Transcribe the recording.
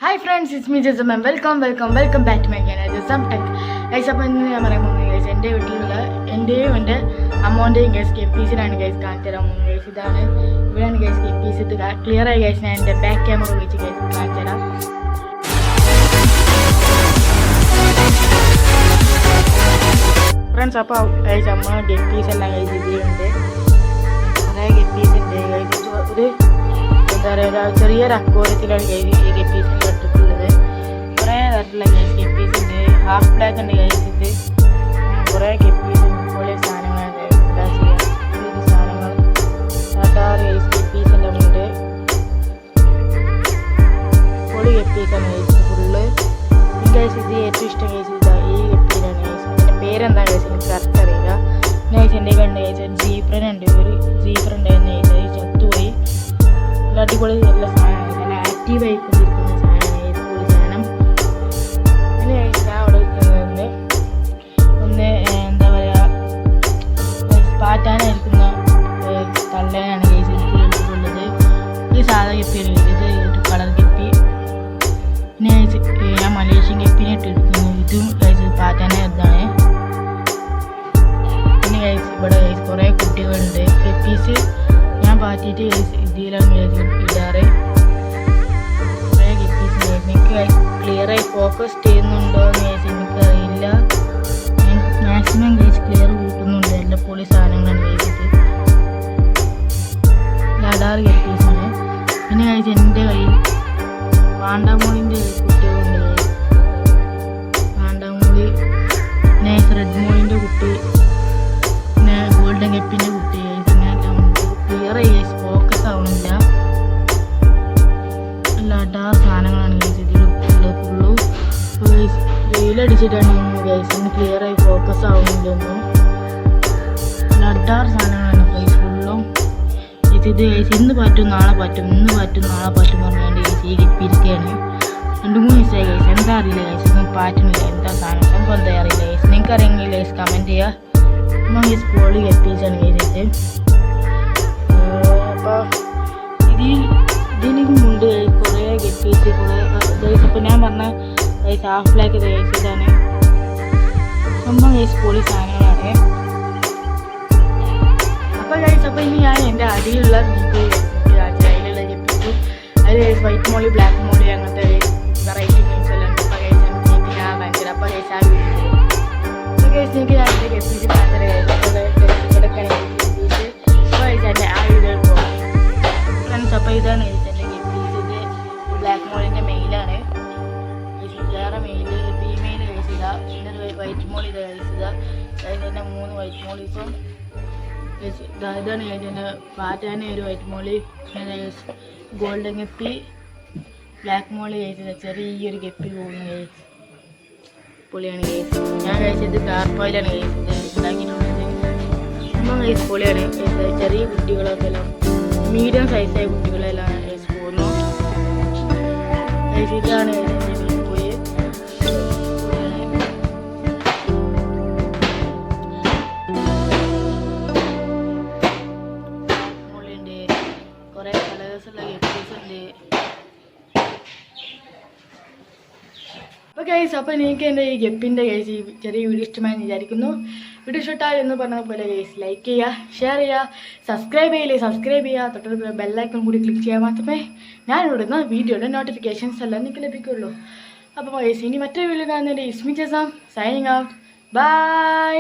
Hi friends, it's me jazham and welcome back to my channel jazham tech. Guys, അപ്പോൾ ഇന്ന് ഞാൻ പറയാൻ പോകുന്നത് guys എൻ്റെ വീട്ടിലുള്ള എൻ്റെയും എൻ്റെ അമ്മോൻ്റെയും guys GUPPY'Sലാണ് guys കാണിച്ചു തരാൻ പോകുന്നത് guys. ഇതാണ് ഇവിടെയാണ് guys GUPPY'S. ഇത് ക്ലിയർ ആയി guys. ഞാൻ എൻ്റെ ബാക്ക് ക്യാമറ ഉപയോഗിച്ച് guys കാണിച്ചു തരാം. ഫ്രണ്ട്സ്, അപ്പോൾ guys അമ്മ GUPPY'S എല്ലാം guys ഇതിലുണ്ട്. കുറേ GUPPY'S ഉണ്ട് guys. ഒരു എന്താ പറയുക, ചെറിയൊരു അക്വാറിയത്തിലാണ് guys ഈ GUPPY'S ഇട്ടിട്ടുള്ളത്. കുറേ തരത്തിലുള്ള GUPPY'S ഉണ്ട്. ഹാഫ് ബ്ലാക്ക് ഉണ്ട് guys. ഇത് കുറേ GUPPY'S പോലെ സാധനങ്ങളാണ് എന്താ ചെയ്യുക സാധനങ്ങൾ സാധാരണ GUPPY'S എല്ലാം ഉണ്ട്. പൊളി GUPPY'S ആണ് guys ഫുള്ള്. guys ഇത് ഏറ്റവും ഇഷ്ടം guys ഇതാ ഈ GUPPY'നാണ് guys. അതിൻ്റെ പേരെന്താ guys എനിക്ക് കറക്റ്റ് അറിയില്ല. guys എൻ്റെ കണ്ട് guys ഒരു ജീബ്രനുണ്ട്. ഒരു ജീബ്ര ഉണ്ടായിരുന്നു guys, ചത്തുപോയി. അടിപൊളി നല്ല സാധനമാണ്, നല്ല ആക്റ്റീവ് ആയിക്കൊണ്ടിരിക്കുന്ന സാധനമാണ് ഇത് പൊളി സാധനം. പിന്നെ ഞാൻ അവിടെ ഒന്ന് എന്താ പറയുക പാറ്റാനായിരിക്കുന്ന തള്ളയാണ് കേസ് എടുത്തിട്ടുള്ളത്. ഈ സാധാ ഗപ്പിയാണ് ഇത് ഒരു കളർ ഗപ്പി. പിന്നെ ഞാൻ മലേഷ്യൻ ഗപ്പിനെ ഇട്ടെടുക്കുന്നു. ഇതും കഴിച്ച് പാറ്റാന ഇതാണ്. പിന്നെ കഴിച്ച് ഇവിടെ കഴിച്ച് കുറേ കുട്ടികളുണ്ട്. ഗപ്പീസ് ഞാൻ പാറ്റിയിട്ട് ഇതിലാണ് ഇടാറ്. കുറേ ഗപ്പീസ് എനിക്ക് ക്ലിയറായി ഫോക്കസ് ചെയ്യുന്നുണ്ടോ എന്ന് ചോദിച്ചാൽ എനിക്കറിയില്ല. ഞാൻ മാക്സിമം കേസ് ക്ലിയർ കൂട്ടുന്നുണ്ട്. എല്ലാ പൊളി സാധനങ്ങളാണ് കഴിച്ചത്. ലഡാർ ഗപ്പീസാണ്. പിന്നെ കഴിച്ച് എൻ്റെ കയ്യിൽ പാണ്ടാമോളിൻ്റെ കുട്ടികളുണ്ട്. പാണ്ടാമോളി, പിന്നെ റെഡ് മോളിൻ്റെ കുട്ടി, പിന്നെ ഗോൾഡൻ ഗപ്പിൻ്റെ കുട്ടി ക്ലിയർ ആയി ഫോക്കസ് ആവണില്ല. ലഡാർ സാധനങ്ങളാണ് ഗൈസ് ഇതിലുള്ള ഫുള്ളും. വെയിലടിച്ചിട്ടാണ് ഗൈസ് ഇന്ന് ക്ലിയർ ആയി ഫോക്കസ് ആവുന്നില്ലൊന്നും. ലഡാർ സാധനങ്ങളാണ് ഗൈസ് ഫുള്ളും. ഇത് ഗൈസ് ഇന്ന് പറ്റും നാളെ പറ്റും, ഇന്ന് പറ്റും നാളെ പറ്റും പറഞ്ഞാണ്ട് ഗൈസ് ഈ ഗപ്പിയിരിക്കുകയാണ്. 2-3 ദിവസമായി ഗൈസ്. എന്താ അറിയില്ല ഗൈസ്, ഒന്നും പാറ്റുന്നില്ല. എന്താ സാധനം സംഭവം എന്താ അറിയില്ല ഗൈസ്. നിങ്ങൾക്ക് അറിയെങ്കിൽ ഗൈസ് കമൻറ്റ് ചെയ്യുക. നമ്മൾ ഗൈസ് പൊളി ഗപ്പീസാണ് ഗൈസ് ഇത്. അപ്പോൾ ഇതിന് മുണ്ട് കുറേ GUPPY'S കുറേ ഗൈസ്. ഇപ്പോൾ ഞാൻ പറഞ്ഞ ഗൈസ് ഹാഫ് ബ്ലാക്ക് ഗൈസ് ഇതാണ് സംഭവം ഗൈസ് പൊളി സാധനങ്ങളാണ്. അപ്പോൾ ഗൈസ് അപ്പോൾ ഇനി ഞാൻ എൻ്റെ അടിയിലുള്ള അതിലുള്ള GUPPY'S അതിൽ വൈറ്റ് മോളി, ബ്ലാക്ക് മോളി അങ്ങനത്തെ വെറൈറ്റി ഗെയിംസ് എല്ലാം ഉണ്ട്. അപ്പോൾ ഗൈസ് എനിക്ക് ഞാൻ കാണിച്ചത്. അപ്പോൾ ഗൈസ് ആ വീഡിയോ അപ്പോൾ ഗൈസ് എനിക്ക് ഞാൻ എൻ്റെ GUPPY'S കാണിച്ചത് ഇവിടെയൊക്കെയാണ് GUPPY'S. അപ്പോൾ ഗൈസ് എൻ്റെ ആ വീഡിയോയിൽ പോകും ഫ്രണ്ട്സ്. അപ്പോൾ ഇതാണ് ഗൈസ് എൻ്റെ GUPPY'S. ഇത് ബ്ലാക്ക് മോളിൻ്റെ മെയിലാണ് വേറെ മെയില്, ഫീമെയിൽ ഗൈസ് ഇതാ. പിന്നെ വൈറ്റ് മോളി ഇതാ ഗൈസ് ഇതാ. അതായത് തന്നെ 3 വൈറ്റ് മോളീസും ഇതാണ് ഗൈസ് എൻ്റെ പാറ്റാന ഒരു വൈറ്റ് മോളി, പിന്നെ ഗോൾഡൻ ഗപ്പി, ബ്ലാക്ക് മോളി ഗൈസ് ഇതാ. ചെറിയൊരു ഗപ്പി പോകുന്ന ഗൈസ് പൊളിയാണ് ഗൈസ്. ഞാൻ ഗൈസ് ഇത് ടാർപ്പായിലാണ് ഗൈസ് ഇത് ഉണ്ടാക്കിയിട്ടുള്ളത്. സംഭവം ഗൈസ് പൊളിയാണ് ഗൈസ്. ചെറിയ കുട്ടികളൊക്കെ എല്ലാം മീഡിയം സൈസായ കുട്ടികളെല്ലാം ഗൈസ് പോകുന്നു ഗൈസ്. ഇതാണ് ഗൈസ് എൻ്റെ പോയി മോളിയുണ്ട്. കുറേ കളേഴ്സുള്ള GUPPY'S ഉണ്ട്. അപ്പോൾ ഗൈസ് അപ്പോൾ എനിക്ക് എൻ്റെ ഈ ഗപ്പിൻ്റെ ഗൈസ് ഈ ചെറിയ വീഡിയോ ഇഷ്ടമായി വിചാരിക്കുന്നു. വീഡിയോ ഇഷ്ടമായി എന്ന് പറഞ്ഞ പോലെ ഗൈസ് ലൈക്ക് ചെയ്യുക, ഷെയർ ചെയ്യുക, സബ്സ്ക്രൈബ് ചെയ്യുക. തൊട്ടടുത്ത ബെല്ലൈക്കൺ കൂടി ക്ലിക്ക് ചെയ്യാൻ മാത്രമേ ഞാൻ ഇടുന്ന വീഡിയോയുടെ നോട്ടിഫിക്കേഷൻസ് എല്ലാം നിങ്ങൾക്ക് ലഭിക്കുള്ളൂ. അപ്പോൾ ഗൈസ് ഇനി മറ്റൊരു വീഡിയോ കാണുന്നതിൻ്റെ ഇസ്മി ജസാം സൈനിങ് ഔട്ട്. ബൈ.